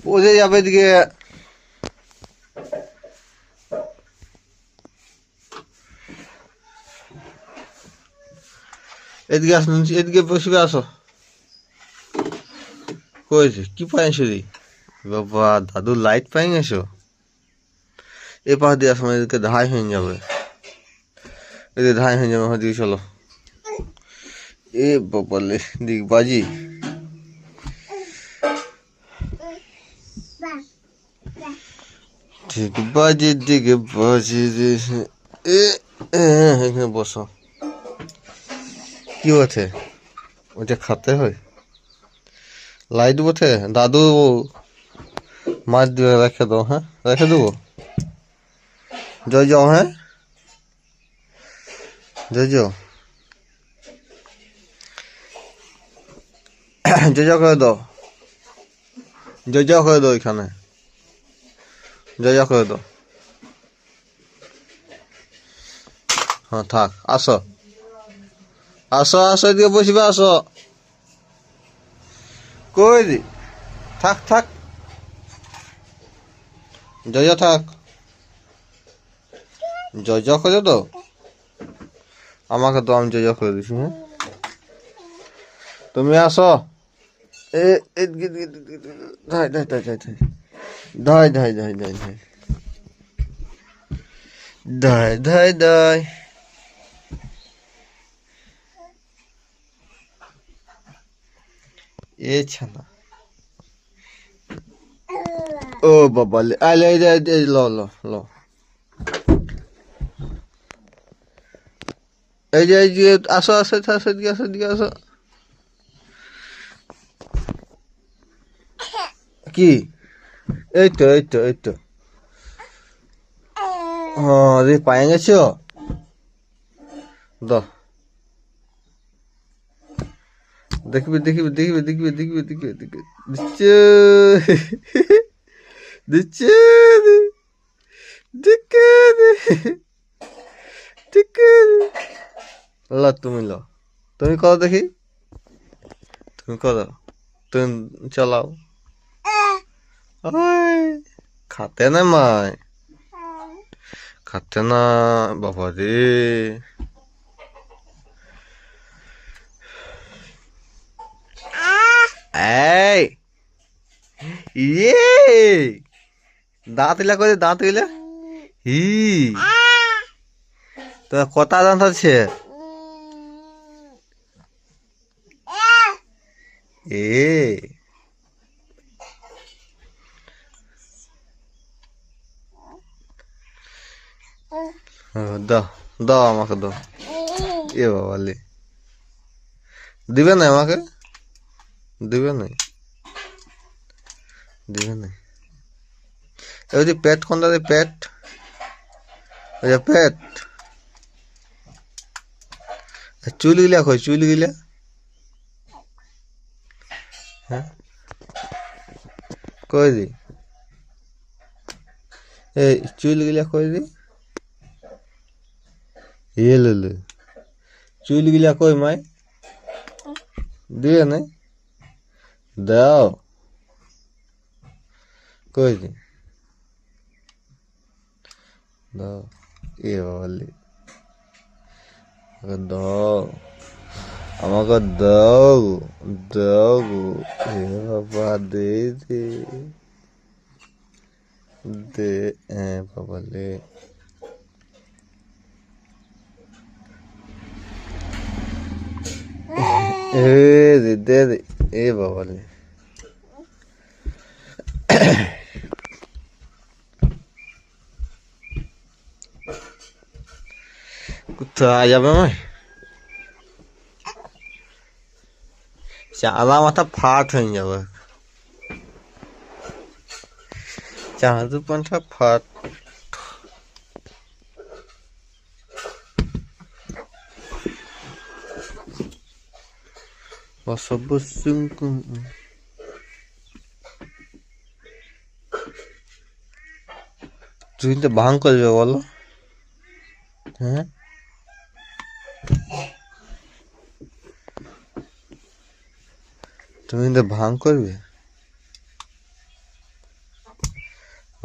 বোঝে যাবে এদিকে। এদিকে আসুন, এদিকে বসবে, আসো। কইছে কি পাই রে বাবা, দাদু লাইট পাই গেছো। এ পাশ দিয়ে আসো, এদিকে ধাই হয়ে যাবে, এদিকে ধাই হয়ে যাবে, ওদিকে চলো। এ বাবালে দিক বাজি। ঠিক বাজি দিকে বাজি রে। এ এখানে বসো। কি হচ্ছে? ওইটা খাতে হয়। লাইট বটে দাদু, মাছ দিয়ে রেখে দাও। হ্যাঁ, রেখে দেবো। জয় যাও। হ্যাঁ, জয় যাও, জয় যাও করে দাও, জয় যাও করে দাও, এখানে জয় যাও করে দাও। হ্যাঁ থাক, আসো আসো আসো, এদিকে বসবে, আসো। কই দি, থাক থাক, জয় যাও থাক, জয় যাও করে দাও। আমাকে তো, আমি জয় যাও করে দিছি। হ্যাঁ, তুমি আসো। এ এদিকে ধাই ধাই ধাই ধাই ধাই ধাই ধাই ধাই ধাই ধাই ধাই ধাই। এ ছানা, ও বাবা, আলে ল ল ল, এই যে আসো আসো আসো, এদিকে আসো, এদিকে আসো। কি? এই তো এই তো এই তো। হ্যাঁ রে, পায়ে গেছো। দাও, দেখবি দেখবি দেখবি দেখবি দেখবি দেখবি দেখবি, দিচ্ছে দিচ্ছে, দিকে দিকে। ল, তুমি ল, তুমি করো দেখি, তুমি করো, তুমি চালাও। ওই খাতে না মায়, খাতে না বাবা রে। এই ইয়ে, দাঁত ইলা করে, দাঁত ইলা। হি, তো কটা দাঁত আছে? এ দাও, দাও আমাকে দাও। এ বাবা লে, দিবে না আমাকে, দিবে না, দিবে না। ওই যে পেট কোনটা রে, পেট, ওই যে পেট, চুল গিলা কই, চুল গিলা? হ্যাঁ, কই দি, এই চুল গিলা কই দি। এ লুলু, চুল গিলা কই মাই, দিয়ে নাই, দাও, কই দি, দাও। এ বাবা লে, আমাকে দাও, আমাকে দাও, দাও গো। এ বাবা দে দে, দে। এ বাবা লে, এ দে দে দে। এ বাবা লে, কোথায় যাবে মাই? চালা মাথা ফাট হয়ে যাবে, চাঁদু পান্থা ফাট। তুই তো ভাঙ করবে বলো। হ্যাঁ, তুমি তো ভাঙ করবে।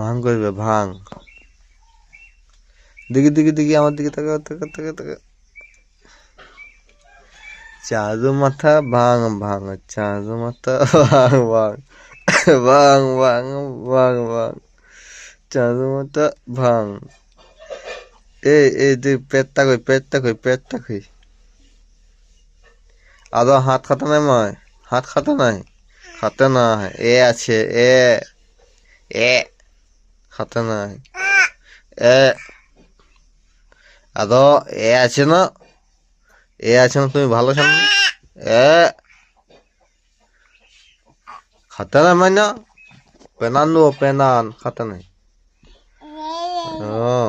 ভাং করবে ভাং। দেখি দেখি দেখি আমার দিকে তাকা তাকা তাকা তাকা। চাঁদু মাথা ভাং ভাং, চাঁদু মাথা ভাং ভাং, ভাং ভাং ভাং ভাং, চাঁদু মাথা ভাং। এই তুই পেটটা কই, পেটটা কই, পেটটা কই। আদৌ হাত খাতে নাই ময়, হাত খাতে নাই, খাতে নাই। এ আছে এ খাতে নাই এ। আদৌ এ আছে না, এ আছে না, তুমি ভালো জানো না? এ খাতে নাই মানে পেনান দেবো, পেনান খাতে নাই। ও